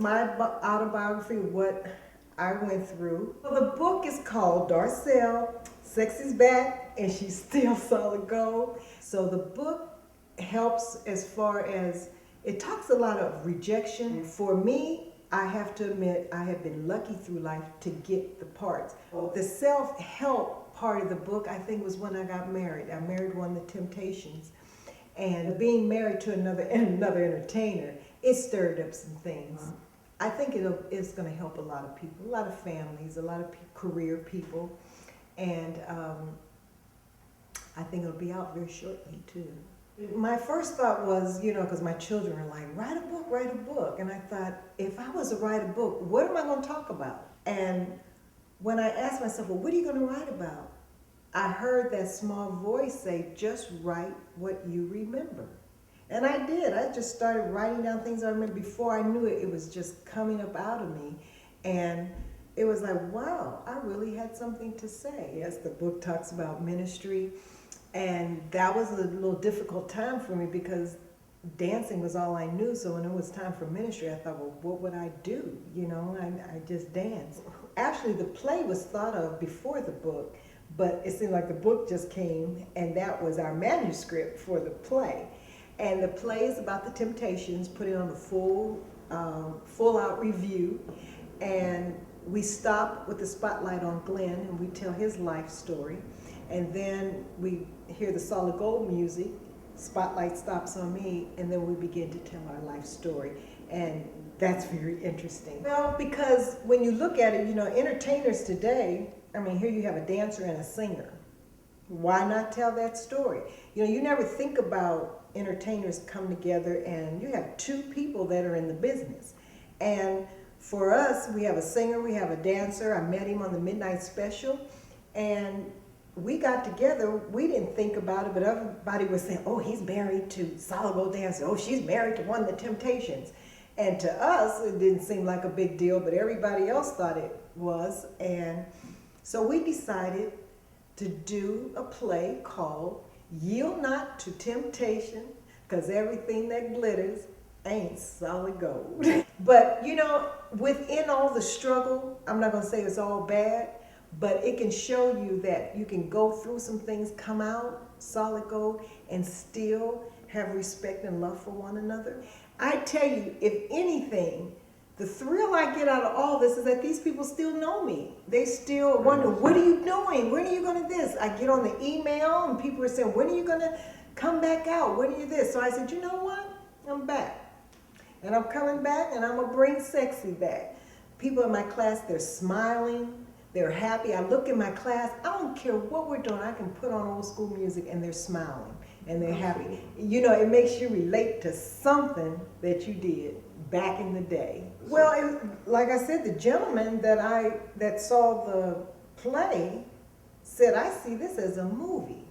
my autobiography, what I went through. Well, the book is called Darcel, Sexy's Back, and She's Still Solid Gold. So the book helps as far as, it talks a lot of rejection. For me, I have to admit, I have been lucky through life to get the parts. The self-help part of the book, I think, was when I got married. I married one of the Temptations. And being married to another entertainer, it stirred up some things. I think it's going to help a lot of people, a lot of families, a lot of career people. And I think it'll be out very shortly, too. My first thought was, because my children are like, write a book, write a book. And I thought, if I was to write a book, what am I going to talk about? And when I asked myself, well, what are you going to write about? I heard that small voice say, just write what you remember. And I did. I just started writing down things I remember. Before I knew it, it was just coming up out of me. And it was like, wow, I really had something to say. Yes, the book talks about ministry. And that was a little difficult time for me because dancing was all I knew. So when it was time for ministry, I thought, well, what would I do? I just danced. Actually, the play was thought of before the book, but it seemed like the book just came, and that was our manuscript for the play. And the play is about the Temptations, putting on a full-out review. And we stop with the spotlight on Glenn, and we tell his life story. And then we hear the solid gold music, spotlight stops on me, and then we begin to tell our life story. And that's very interesting. Well, because when you look at it, entertainers today, here you have a dancer and a singer. Why not tell that story? You never think about entertainers come together and you have two people that are in the business. And for us, we have a singer, we have a dancer. I met him on the Midnight Special, and we got together. We didn't think about it, but everybody was saying, oh, he's married to solid gold dancer. Oh, she's married to one of the Temptations. And to us, it didn't seem like a big deal, but everybody else thought it was. And so we decided to do a play called Yield Not to Temptation, because everything that glitters ain't solid gold. But within all the struggle, I'm not going to say it's all bad, but it can show you that you can go through some things, come out solid gold, and still have respect and love for one another. I tell you, if anything, the thrill I get out of all this is that these people still know me. They still wonder, what are you doing? When are you going to this? I get on the email and people are saying, when are you going to come back out? When are you this? So I said, you know what? I'm back. And I'm coming back, and I'm going to bring sexy back. People in my class, they're smiling. They're happy. I look in my class. I don't care what we're doing. I can put on old school music and they're smiling and they're happy. It makes you relate to something that you did back in the day. Well, like I said, the gentleman that saw the play said, I see this as a movie.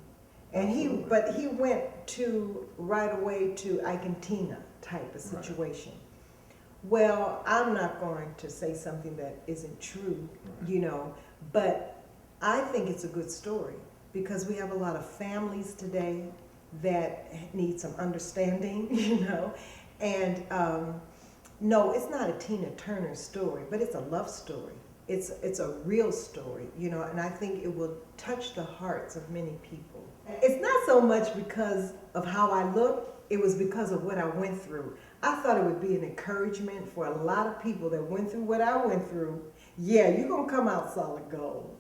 And he went to right away to Ike and Tina type of situation. Well, I'm not going to say something that isn't true, but I think it's a good story because we have a lot of families today that need some understanding, and no, it's not a Tina Turner story, but it's a love story. It's a real story, and I think it will touch the hearts of many people. It's not so much because of how I look, it was because of what I went through. I thought it would be an encouragement for a lot of people that went through what I went through. Yeah, you're going to come out solid gold.